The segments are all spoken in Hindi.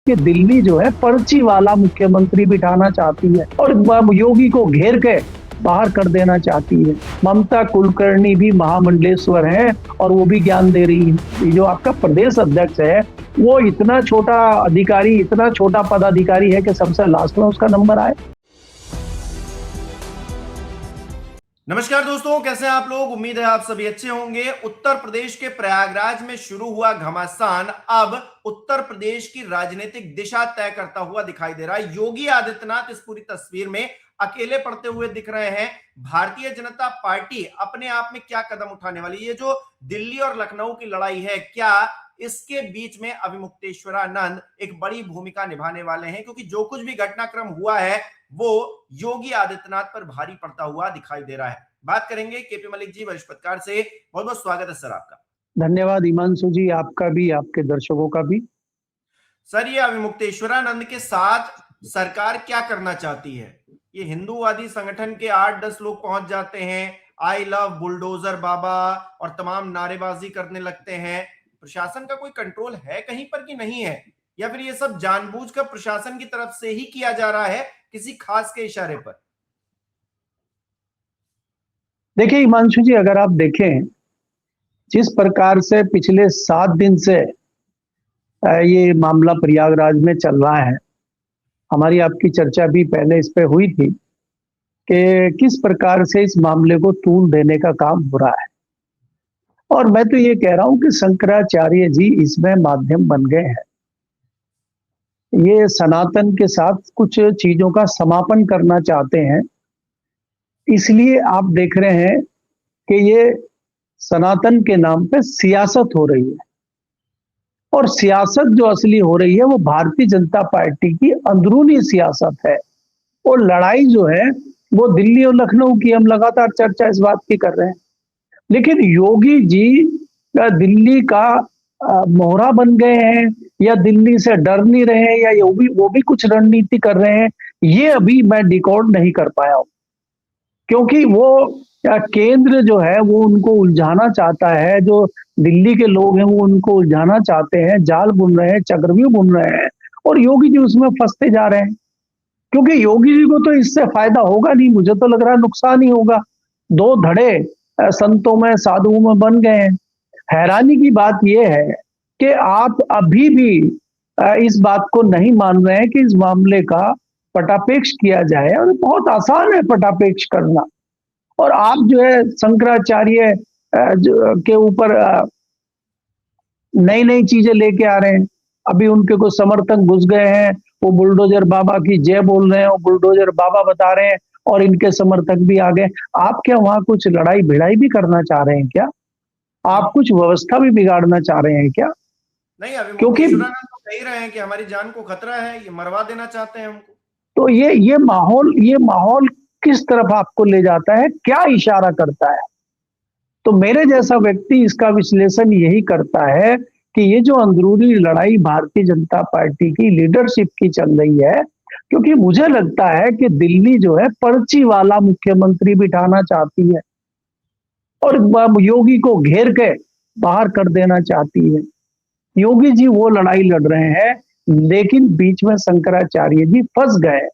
कि दिल्ली जो है पर्ची वाला मुख्यमंत्री बिठाना चाहती है और योगी को घेर के बाहर कर देना चाहती है। ममता कुलकर्णी भी महामंडलेश्वर है और वो भी ज्ञान दे रही है। ये जो आपका प्रदेश अध्यक्ष है वो इतना छोटा अधिकारी, इतना छोटा पदाधिकारी है कि सबसे लास्ट में उसका नंबर आए। नमस्कार दोस्तों, कैसे हैं आप लोग। उम्मीद है आप सभी अच्छे होंगे। उत्तर प्रदेश के प्रयागराज में शुरू हुआ घमासान अब उत्तर प्रदेश की राजनीतिक दिशा तय करता हुआ दिखाई दे रहा है। योगी आदित्यनाथ इस पूरी तस्वीर में अकेले पड़ते हुए दिख रहे हैं। भारतीय जनता पार्टी अपने आप में क्या कदम उठाने वाली है। ये जो दिल्ली और लखनऊ की लड़ाई है, क्या इसके बीच में अभिमुक्तेश्वरानंद एक बड़ी भूमिका निभाने वाले हैं, क्योंकि जो कुछ भी घटनाक्रम हुआ है वो योगी आदित्यनाथ पर भारी पड़ता हुआ दिखाई दे रहा है। बात करेंगे केपी मलिक जी, वरिष्ठ पत्रकार से। बहुत बहुत स्वागत है सर आपका। धन्यवाद हिमांशु जी, आपका भी, आपके दर्शकों का भी। सर, ये अभिमुक्तेश्वरानंद के साथ सरकार क्या करना चाहती है। ये हिंदूवादी संगठन के 8-10 लोग पहुंच जाते हैं, आई लव बुलडोजर बाबा और तमाम नारेबाजी करने लगते हैं। प्रशासन का कोई कंट्रोल है कहीं पर कि नहीं है, या फिर ये सब जानबूझकर प्रशासन की तरफ से ही किया जा रहा है किसी खास के इशारे पर। देखिए हिमांशु जी, अगर आप देखें जिस प्रकार से पिछले 7 दिन से ये मामला प्रयागराज में चल रहा है, हमारी आपकी चर्चा भी पहले इस पे हुई थी कि किस प्रकार से इस मामले को तूल देने का काम हो रहा है। और मैं तो ये कह रहा हूं कि शंकराचार्य जी इसमें माध्यम बन गए हैं। ये सनातन के साथ कुछ चीजों का समापन करना चाहते हैं, इसलिए आप देख रहे हैं कि ये सनातन के नाम पे सियासत हो रही है। और सियासत जो असली हो रही है वो भारतीय जनता पार्टी की अंदरूनी सियासत है। और लड़ाई जो है वो दिल्ली और लखनऊ की, हम लगातार चर्चा इस बात की कर रहे हैं। लेकिन योगी जी दिल्ली का मोहरा बन गए हैं या दिल्ली से डर नहीं रहे हैं, या वो भी कुछ रणनीति कर रहे हैं, ये अभी मैं डिकोड नहीं कर पाया हूं। क्योंकि वो केंद्र जो है वो उनको उलझाना चाहता है, जो दिल्ली के लोग हैं वो उनको उलझाना चाहते हैं, जाल बुन रहे हैं, चक्रव्यूह बुन रहे हैं, और योगी जी उसमें फंसते जा रहे हैं। क्योंकि योगी जी को तो इससे फायदा होगा नहीं, मुझे तो लग रहा है नुकसान ही होगा। 2 धड़े संतों में, साधुओं में बन गए हैं। हैरानी की बात यह है कि आप अभी भी इस बात को नहीं मान रहे हैं कि इस मामले का पटापेक्ष किया जाए, और बहुत आसान है पटापेक्ष करना। और आप जो है शंकराचार्य के ऊपर नई नई चीजें लेके आ रहे हैं। अभी उनके कुछ समर्थक घुस गए हैं, वो बुलडोजर बाबा की जय बोल रहे हैं, वो बुलडोजर बाबा बता रहे हैं, और इनके समर्थक भी आ गए। आप क्या वहां कुछ लड़ाई भिड़ाई भी करना चाह रहे हैं क्या? आप कुछ व्यवस्था भी बिगाड़ना चाह रहे हैं क्या? नहीं, अभी क्योंकि तो कह ही रहे हैं कि हमारी जान को खतरा है, ये मरवा देना चाहते हैं हमको। तो ये माहौल किस तरफ आपको ले जाता है, क्या इशारा करता है? तो मेरे जैसा व्यक्ति इसका विश्लेषण यही करता है कि ये जो अंदरूनी लड़ाई भारतीय जनता पार्टी की लीडरशिप की चल रही है, क्योंकि मुझे लगता है कि दिल्ली जो है पर्ची वाला मुख्यमंत्री बिठाना चाहती है और योगी को घेर के बाहर कर देना चाहती है। योगी जी वो लड़ाई लड़ रहे हैं, लेकिन बीच में शंकराचार्य जी फंस गए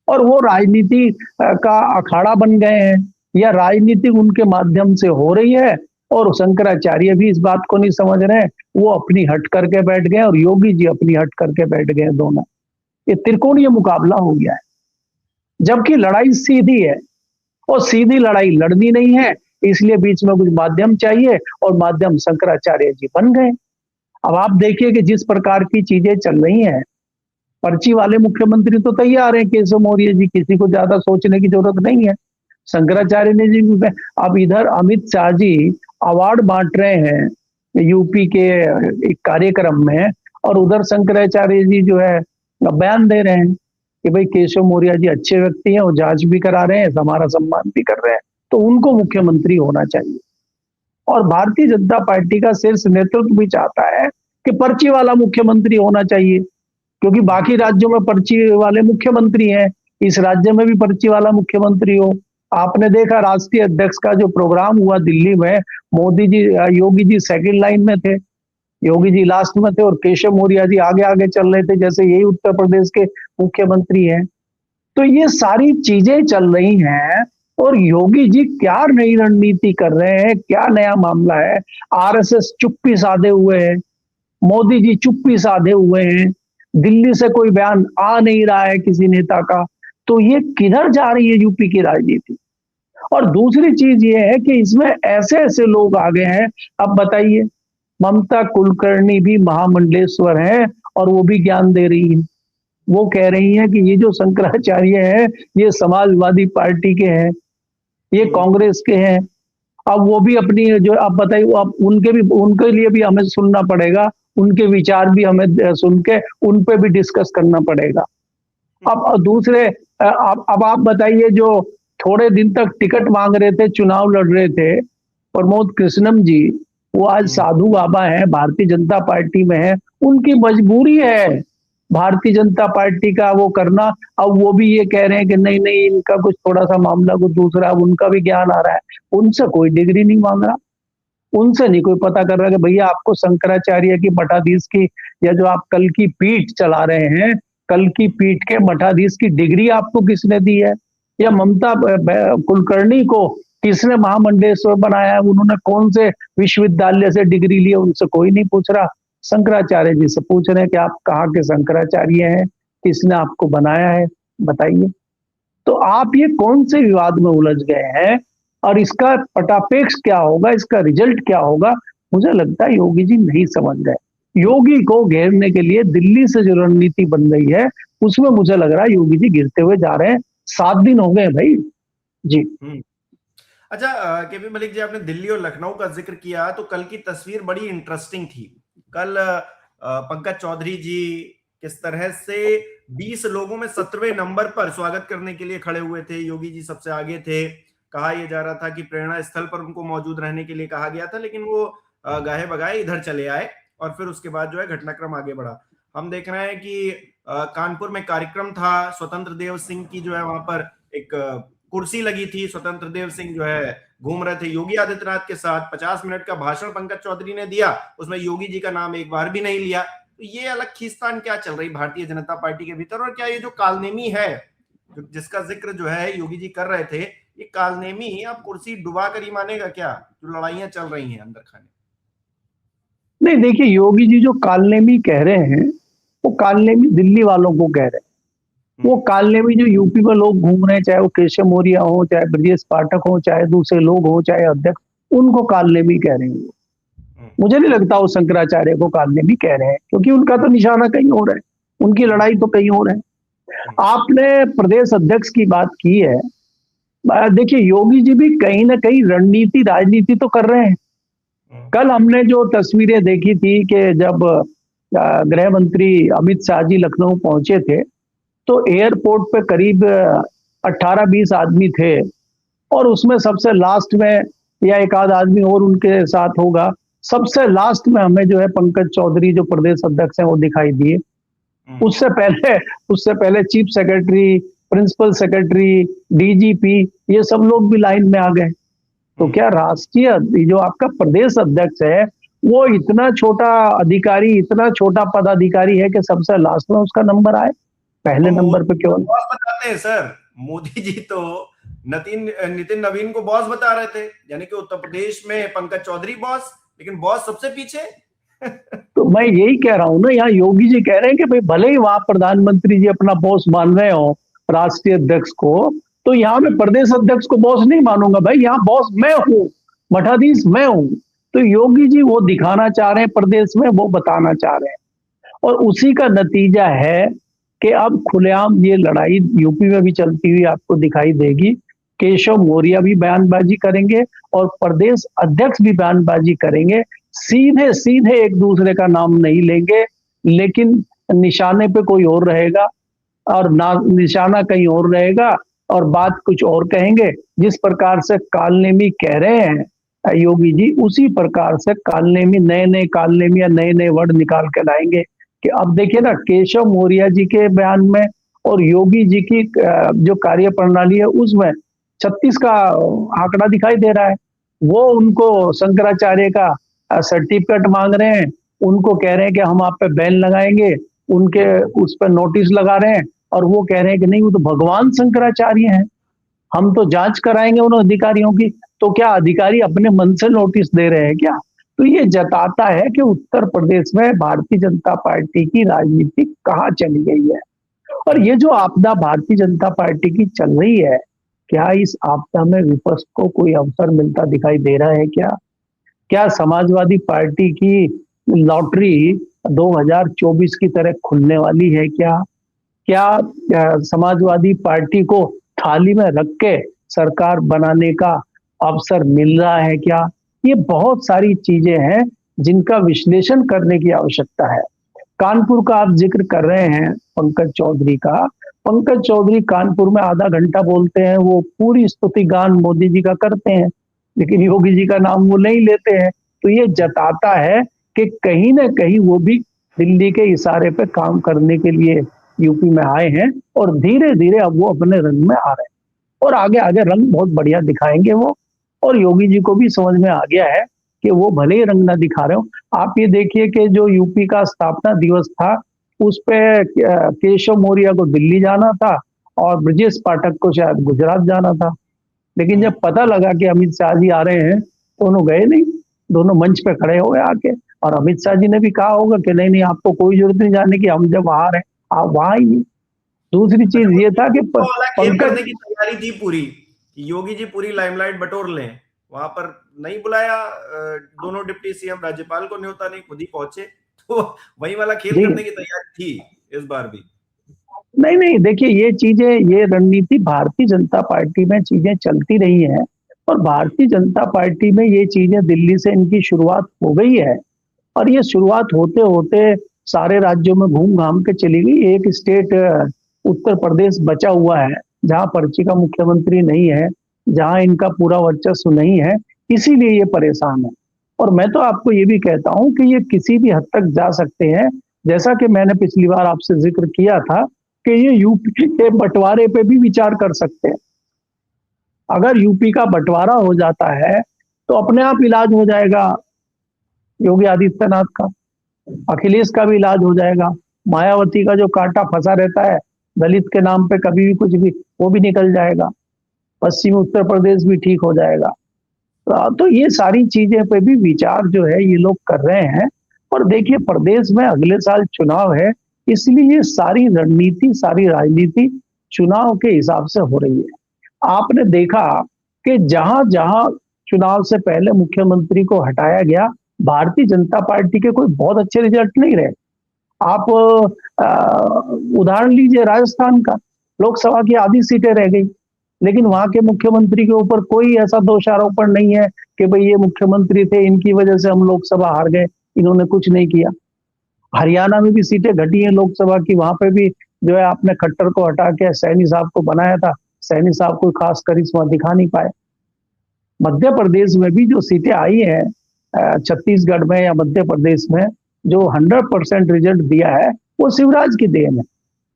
और वो राजनीति का अखाड़ा बन गए हैं, या राजनीति उनके माध्यम से हो रही है, और शंकराचार्य भी इस बात को नहीं समझ रहे हैं। वो अपनी हट करके बैठ गए और योगी जी अपनी हट करके बैठ गए। दोनों ये त्रिकोणीय मुकाबला हो गया है, जबकि लड़ाई सीधी है, और सीधी लड़ाई लड़नी नहीं है, इसलिए बीच में कुछ माध्यम चाहिए, और माध्यम शंकराचार्य जी बन गए। अब आप देखिए कि जिस प्रकार की चीजें चल रही हैं, पर्ची वाले मुख्यमंत्री तो तैयार है, केशव मौर्य जी, किसी को ज्यादा सोचने की जरूरत नहीं है। शंकराचार्य ने जी, अब इधर अमित शाह जी अवार्ड बांट रहे हैं यूपी के एक कार्यक्रम में, और उधर शंकराचार्य जी जो है बयान दे रहे हैं कि भाई केशव मौर्य जी अच्छे व्यक्ति हैं, वो जांच भी करा रहे हैं, हमारा सम्मान भी कर रहे हैं, तो उनको मुख्यमंत्री होना चाहिए। और भारतीय जनता पार्टी का शीर्ष नेतृत्व भी चाहता है कि पर्ची वाला मुख्यमंत्री होना चाहिए, क्योंकि बाकी राज्यों में पर्ची वाले मुख्यमंत्री हैं, इस राज्य में भी पर्ची वाला मुख्यमंत्री हो। आपने देखा राष्ट्रीय अध्यक्ष का जो प्रोग्राम हुआ दिल्ली में, मोदी जी, योगी जी सेकंड लाइन में थे, योगी जी लास्ट में थे और केशव मौर्य जी आगे आगे चल रहे थे, जैसे यही उत्तर प्रदेश के मुख्यमंत्री हैं। तो ये सारी चीजें चल रही हैं और योगी जी क्या नई रणनीति कर रहे हैं, क्या नया मामला है। आरएसएस चुप्पी साधे हुए है, मोदी जी चुप्पी साधे हुए हैं, दिल्ली से कोई बयान आ नहीं रहा है किसी नेता का। तो ये किधर जा रही है यूपी की राजनीति। और दूसरी चीज ये है कि इसमें ऐसे ऐसे लोग आ गए हैं। अब बताइए, ममता कुलकर्णी भी महामंडलेश्वर है और वो भी ज्ञान दे रही है। वो कह रही है कि ये जो शंकराचार्य है ये समाजवादी पार्टी के हैं, ये कांग्रेस के हैं। अब वो भी अपनी जो, अब बताइए, अब उनके लिए भी हमें सुनना पड़ेगा, उनके विचार भी हमें सुन के उन पे भी डिस्कस करना पड़ेगा। अब दूसरे, अब आप बताइए, जो थोड़े दिन तक टिकट मांग रहे थे, चुनाव लड़ रहे थे, प्रमोद कृष्णम जी, वो आज साधु बाबा है, भारतीय जनता पार्टी में है, उनकी मजबूरी है भारतीय जनता पार्टी का वो करना। अब वो भी ये कह रहे हैं कि नहीं नहीं, इनका कुछ थोड़ा सा मामला कुछ दूसरा, उनका भी ज्ञान आ रहा है। उनसे कोई डिग्री नहीं मांग रहा, उनसे नहीं कोई पता कर रहा कि भैया आपको शंकराचार्य की मठाधीश की, या जो आप कल की पीठ चला रहे हैं, कल की पीठ के मठाधीश की डिग्री आपको किसने दी है, या ममता कुलकर्णी को किसने महामंडलेश्वर बनाया है, उन्होंने कौन से विश्वविद्यालय से डिग्री ली है, उनसे कोई नहीं पूछ रहा। शंकराचार्य जी से पूछ रहे हैं कि आप कहाँ के शंकराचार्य हैं, किसने आपको बनाया है, बताइए। तो आप ये कौन से विवाद में उलझ गए हैं और इसका पटापेक्ष क्या होगा, इसका रिजल्ट क्या होगा, मुझे लगता है योगी जी नहीं समझ गए। योगी को घेरने के लिए दिल्ली से जो रणनीति बन रही है उसमें मुझे लग रहा है योगी जी गिरते हुए जा रहे हैं। 7 दिन हो गए भाई जी। अच्छा, केपी मलिक जी, आपने दिल्ली और लखनऊ का जिक्र किया तो कल की तस्वीर बड़ी इंटरेस्टिंग थी। कल पंकज चौधरी जी किस तरह से 20 लोगों में 17वें नंबर पर स्वागत करने के लिए खड़े हुए थे। योगी जी सबसे आगे थे। कहा यह जा रहा था कि प्रेरणा स्थल पर उनको मौजूद रहने के लिए कहा गया था, लेकिन वो गाहे बगाए इधर चले आए और फिर उसके बाद जो है घटनाक्रम आगे बढ़ा। हम देख रहे हैं कि कानपुर में कार्यक्रम था, स्वतंत्र देव सिंह की जो है वहां पर एक कुर्सी लगी थी, स्वतंत्र देव सिंह जो है घूम रहे थे योगी आदित्यनाथ के साथ। 50 मिनट का भाषण पंकज चौधरी ने दिया, उसमें योगी जी का नाम एक बार भी नहीं लिया। तो ये अलग खींचतान क्या चल रही भारतीय जनता पार्टी के भीतर, और क्या ये जो कालनेमी है जिसका जिक्र जो है योगी जी कर रहे थे, ये कालनेमी अब कुर्सी डुबा कर ही मानेगा क्या, जो लड़ाइयां चल रही हैं अंदर खाने? नहीं, देखिए, योगी जी जो कालनेमी कह रहे हैं वो कालनेमी दिल्ली वालों को कह रहे हैं। वो कालनेमी जो यूपी में लोग घूम रहे हैं, चाहे वो केशव मौर्य हो, चाहे ब्रजेश पाठक हो, चाहे दूसरे लोग हो, चाहे अध्यक्ष, उनको कालनेमी कह रहे हैं। मुझे नहीं लगता वो शंकराचार्य को कालनेमी कह रहे हैं, क्योंकि उनका तो निशाना कहीं और है, उनकी लड़ाई तो कहीं और है। आपने प्रदेश अध्यक्ष की बात की है। देखिए, योगी जी भी कहीं ना कहीं रणनीति राजनीति तो कर रहे हैं। कल हमने जो तस्वीरें देखी थी कि जब गृह मंत्री अमित शाह जी लखनऊ पहुंचे थे तो एयरपोर्ट पे करीब 18-20 आदमी थे और उसमें सबसे लास्ट में, या एक आध आदमी और उनके साथ होगा, सबसे लास्ट में हमें जो है पंकज चौधरी जो प्रदेश अध्यक्ष हैं वो दिखाई दिए। उससे पहले chief secretary, principal secretary, DGP, ये सब लोग भी लाइन में आ गए। तो क्या राष्ट्रीय जो आपका प्रदेश अध्यक्ष है वो इतना छोटा अधिकारी, इतना छोटा पदाधिकारी है कि सबसे लास्ट में उसका नंबर आए, पहले नंबर पे क्यों? बॉस बताते हैं सर, मोदी जी तो नितिन नवीन को बॉस बता रहे थे, यानी कि उत्तर प्रदेश में पंकज चौधरी बॉस, लेकिन बॉस सबसे पीछे। तो मैं यही कह रहा हूं ना, यहाँ योगी जी कह रहे हैं कि भाई भले ही वहां प्रधानमंत्री जी अपना बॉस मान रहे हो राष्ट्रीय अध्यक्ष को, तो यहाँ मैं प्रदेश अध्यक्ष को बॉस नहीं मानूंगा भाई, यहाँ बॉस मैं हूँ, मठाधीश मैं हूँ। तो योगी जी वो दिखाना चाह रहे हैं प्रदेश में, वो बताना चाह रहे हैं, और उसी का नतीजा है कि अब खुलेआम ये लड़ाई यूपी में भी चलती हुई आपको दिखाई देगी। केशव मौर्य भी बयानबाजी करेंगे और प्रदेश अध्यक्ष भी बयानबाजी करेंगे, सीधे सीधे एक दूसरे का नाम नहीं लेंगे, लेकिन निशाने पे कोई और रहेगा और निशाना कहीं और रहेगा और बात कुछ और कहेंगे। जिस प्रकार से कालनेमी कह रहे हैं योगी जी, उसी प्रकार से कालनेमी, नए नए कालनेमी या नए नए वर्ड निकाल के लाएंगे। कि अब देखिए ना, केशव मौर्य जी के बयान में और योगी जी की जो कार्य प्रणाली है उसमें 36 का आंकड़ा दिखाई दे रहा है। वो उनको शंकराचार्य का सर्टिफिकेट मांग रहे हैं उनको कह रहे हैं कि हम आप पे बैन लगाएंगे, उनके उस पर नोटिस लगा रहे हैं, और वो कह रहे हैं कि नहीं वो तो भगवान शंकराचार्य हैं, हम तो जांच कराएंगे उन अधिकारियों की। तो क्या अधिकारी अपने मन से नोटिस दे रहे हैं क्या? तो ये जताता है कि उत्तर प्रदेश में भारतीय जनता पार्टी की राजनीति कहाँ चली गई है। और ये जो आपदा भारतीय जनता पार्टी की चल रही है, क्या इस आपदा में विपक्ष को कोई अवसर मिलता दिखाई दे रहा है क्या? क्या समाजवादी पार्टी की लॉटरी 2024 की तरह खुलने वाली है क्या? क्या समाजवादी पार्टी को थाली में रख के सरकार बनाने का अवसर मिल रहा है क्या? ये बहुत सारी चीजें हैं जिनका विश्लेषण करने की आवश्यकता है। कानपुर का आप जिक्र कर रहे हैं, पंकज चौधरी का। पंकज चौधरी कानपुर में आधा घंटा बोलते हैं, वो पूरी स्तुति गान मोदी जी का करते हैं, लेकिन योगी जी का नाम वो नहीं लेते हैं। तो ये जताता है कि कहीं ना कहीं वो भी दिल्ली के इशारे पे काम करने के लिए यूपी में आए हैं, और धीरे धीरे अब वो अपने रंग में आ रहे हैं, और आगे आगे रंग बहुत बढ़िया दिखाएंगे वो। और योगी जी को भी समझ में आ गया है कि वो भले ही रंग ना दिखा रहे हो। आप ये देखिए कि जो यूपी का स्थापना दिवस था, उस पे केशव मौर्य को दिल्ली जाना था और ब्रजेश पाठक को शायद गुजरात जाना था, लेकिन जब पता लगा कि अमित शाह जी आ रहे हैं तो उन्होंने गए नहीं, दोनों मंच पे खड़े हो गए आके। और अमित शाह जी ने भी कहा होगा कि नहीं नहीं, आपको कोई जरूरत नहीं जाने की, हम जब आ रहे हैं आप वहां आइए। दूसरी चीज ये था कि पंकज करने की तैयारी थी पूरी, योगी जी पूरी लाइमलाइट बटोर लें, वहां पर नहीं बुलाया दोनों डिप्टी सीएम, राज्यपाल को न्योता नहीं, खुद ही पहुंचे, तो वही वाला खेल करने की तैयारी थी इस बार भी। नहीं नहीं, देखिए ये चीजें, ये रणनीति भारतीय जनता पार्टी में चीजें चलती रही हैं, और भारतीय जनता पार्टी में ये चीजें दिल्ली से इनकी शुरुआत हो गई है, और ये शुरुआत होते होते सारे राज्यों में घूम घाम के चली गई। एक स्टेट उत्तर प्रदेश बचा हुआ है जहां पर्ची का मुख्यमंत्री नहीं है, जहां इनका पूरा वर्चस्व नहीं है, इसीलिए ये परेशान है। और मैं तो आपको ये भी कहता हूं कि ये किसी भी हद तक जा सकते हैं, जैसा कि मैंने पिछली बार आपसे जिक्र किया था कि ये यूपी के बंटवारे पे भी विचार कर सकते हैं। अगर यूपी का बंटवारा हो जाता है तो अपने आप इलाज हो जाएगा योगी आदित्यनाथ का, अखिलेश का भी इलाज हो जाएगा, मायावती का जो कांटा फंसा रहता है दलित के नाम पे कभी भी कुछ भी, वो भी निकल जाएगा, पश्चिमी उत्तर प्रदेश भी ठीक हो जाएगा। तो ये सारी चीजें पे भी विचार जो है ये लोग कर रहे हैं। और देखिए प्रदेश में अगले साल चुनाव है, इसलिए ये सारी रणनीति, सारी राजनीति चुनाव के हिसाब से हो रही है। आपने देखा कि जहां जहां चुनाव से पहले मुख्यमंत्री को हटाया गया, भारतीय जनता पार्टी के कोई बहुत अच्छे रिजल्ट नहीं रहे। आप उदाहरण लीजिए राजस्थान का, लोकसभा की आधी सीटें रह गई, लेकिन वहां के मुख्यमंत्री के ऊपर कोई ऐसा दोषारोपण नहीं है कि भाई ये मुख्यमंत्री थे, इनकी वजह से हम लोकसभा हार गए, इन्होंने कुछ नहीं किया। हरियाणा में भी सीटें घटी हैं लोकसभा की, वहां पे भी जो है आपने खट्टर को हटा के सैनी साहब को बनाया था, सैनी साहब कोई खास करिश्मा दिखा नहीं पाए। मध्य प्रदेश में भी जो सीटें आई हैं, छत्तीसगढ़ में या मध्य प्रदेश में जो 100% रिजल्ट दिया है वो शिवराज की देन है,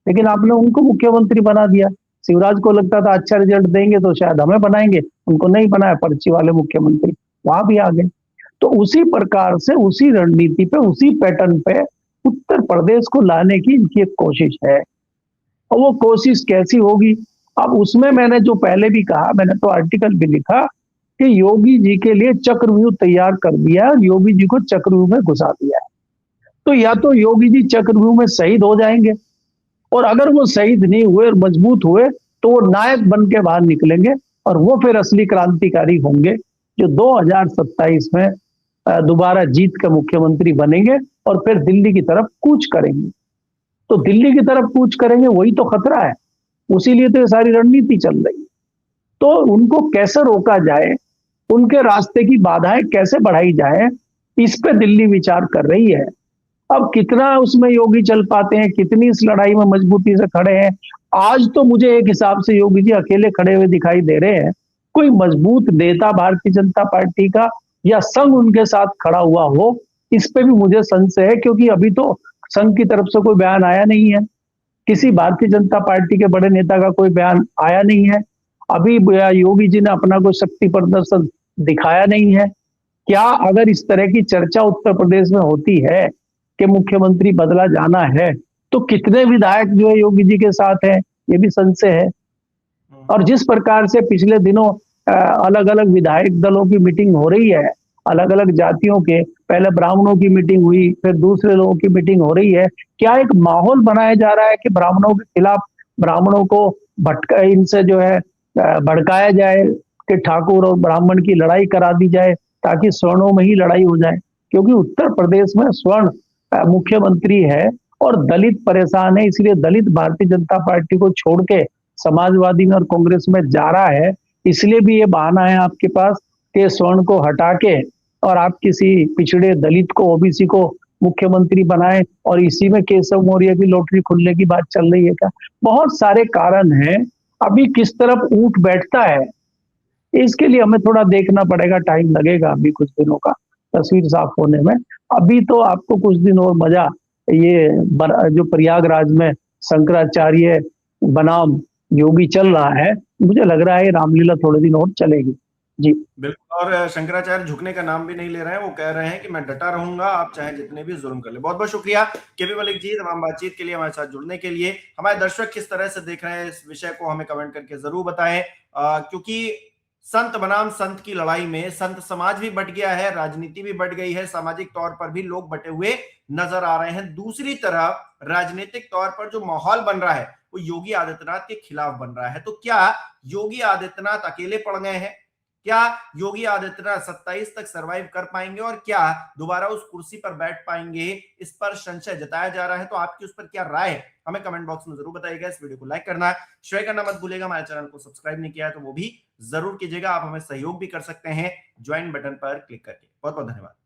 लेकिन आपने उनको मुख्यमंत्री बना दिया। शिवराज को लगता था अच्छा रिजल्ट देंगे तो शायद हमें बनाएंगे, उनको नहीं बनाया, पर्ची वाले मुख्यमंत्री वहां भी आ गए। तो उसी प्रकार से, उसी रणनीति पे, उसी पैटर्न पे उत्तर प्रदेश को लाने की इनकी एक कोशिश है। और वो कोशिश कैसी होगी, अब उसमें मैंने जो पहले भी कहा, मैंने तो आर्टिकल भी लिखा कि योगी जी के लिए चक्रव्यूह तैयार कर दिया है और योगी जी को चक्रव्यूह में घुसा दिया है। तो या तो योगी जी चक्रव्यूह में शहीद हो जाएंगे, और अगर वो शहीद नहीं हुए और मजबूत हुए तो वो नायक बन के बाहर निकलेंगे, और वो फिर असली क्रांतिकारी होंगे जो 2027 में दोबारा जीत के मुख्यमंत्री बनेंगे और फिर दिल्ली की तरफ कूच करेंगे। तो दिल्ली की तरफ कूच करेंगे, वही तो खतरा है, उसीलिए तो ये सारी रणनीति चल रही है। तो उनको कैसे रोका जाए, उनके रास्ते की बाधाएं कैसे बढ़ाई जाए, इस पे दिल्ली विचार कर रही है। अब कितना उसमें योगी चल पाते हैं, कितनी इस लड़ाई में मजबूती से खड़े हैं, आज तो मुझे एक हिसाब से योगी जी अकेले खड़े हुए दिखाई दे रहे हैं। कोई मजबूत नेता भारतीय जनता पार्टी का या संघ उनके साथ खड़ा हुआ हो, इस पे भी मुझे संशय है, क्योंकि अभी तो संघ की तरफ से कोई बयान आया नहीं है, किसी भारतीय जनता पार्टी के बड़े नेता का कोई बयान आया नहीं है, अभी योगी जी ने अपना कोई शक्ति प्रदर्शन दिखाया नहीं है। क्या अगर इस तरह की चर्चा उत्तर प्रदेश में होती है कि मुख्यमंत्री बदला जाना है, तो कितने विधायक जो है योगी जी के साथ हैं, ये भी संशय है। और जिस प्रकार से पिछले दिनों अलग अलग विधायक दलों की मीटिंग हो रही है, अलग अलग जातियों के, पहले ब्राह्मणों की मीटिंग हुई, फिर दूसरे लोगों की मीटिंग हो रही है, क्या एक माहौल बनाया जा रहा है कि ब्राह्मणों के खिलाफ, ब्राह्मणों को भटका, इनसे जो है भड़काया जाए कि ठाकुर और ब्राह्मण की लड़ाई करा दी जाए ताकि स्वर्णों में ही लड़ाई हो जाए? क्योंकि उत्तर प्रदेश में स्वर्ण मुख्यमंत्री है और दलित परेशान है, इसलिए दलित भारतीय जनता पार्टी को छोड़ के समाजवादी में और कांग्रेस में जा रहा है। इसलिए भी ये बहाना है आपके पास कि स्वर्ण को हटा के और आप किसी पिछड़े दलित को, ओबीसी को मुख्यमंत्री बनाए, और इसी में केशव मौर्य की लॉटरी खुलने की बात चल रही है क्या? बहुत सारे कारण हैं। अभी किस तरफ ऊंट बैठता है, इसके लिए हमें थोड़ा देखना पड़ेगा, टाइम लगेगा अभी कुछ दिनों का तस्वीर साफ होने में। अभी तो आपको कुछ दिन और मजा, ये जो प्रयागराज में शंकराचार्य बनाम योगी चल रहा है, मुझे लग रहा है रामलीला थोड़े दिन और चलेगी। जी बिल्कुल। और शंकराचार्य झुकने का नाम भी नहीं ले रहे हैं, वो कह रहे हैं कि मैं डटा रहूंगा, आप चाहे जितने भी जुल्म कर ले। बहुत बहुत शुक्रिया केपी मलिक जी तमाम बातचीत के लिए, हमारे साथ जुड़ने के लिए। हमारे दर्शक किस तरह से देख रहे हैं इस विषय को हमें कमेंट करके जरूर बताएं, क्योंकि संत बनाम संत की लड़ाई में संत समाज भी बट गया है, राजनीति भी बट गई है, सामाजिक तौर पर भी लोग बटे हुए नजर आ रहे हैं। दूसरी तरफ राजनीतिक तौर पर जो माहौल बन रहा है वो योगी आदित्यनाथ के खिलाफ बन रहा है। तो क्या योगी आदित्यनाथ अकेले पड़ गए हैं? क्या योगी आदित्यनाथ 27 तक सरवाइव कर पाएंगे और क्या दोबारा उस कुर्सी पर बैठ पाएंगे? इस पर संशय जताया जा रहा है। तो आपकी उस पर क्या राय है, हमें कमेंट बॉक्स में जरूर बताइएगा। इस वीडियो को लाइक करना, शेयर करना मत भूलिएगा। हमारे चैनल को सब्सक्राइब नहीं किया है तो वो भी जरूर कीजिएगा। आप हमें सहयोग भी कर सकते हैं ज्वाइन बटन पर क्लिक करके। बहुत बहुत धन्यवाद।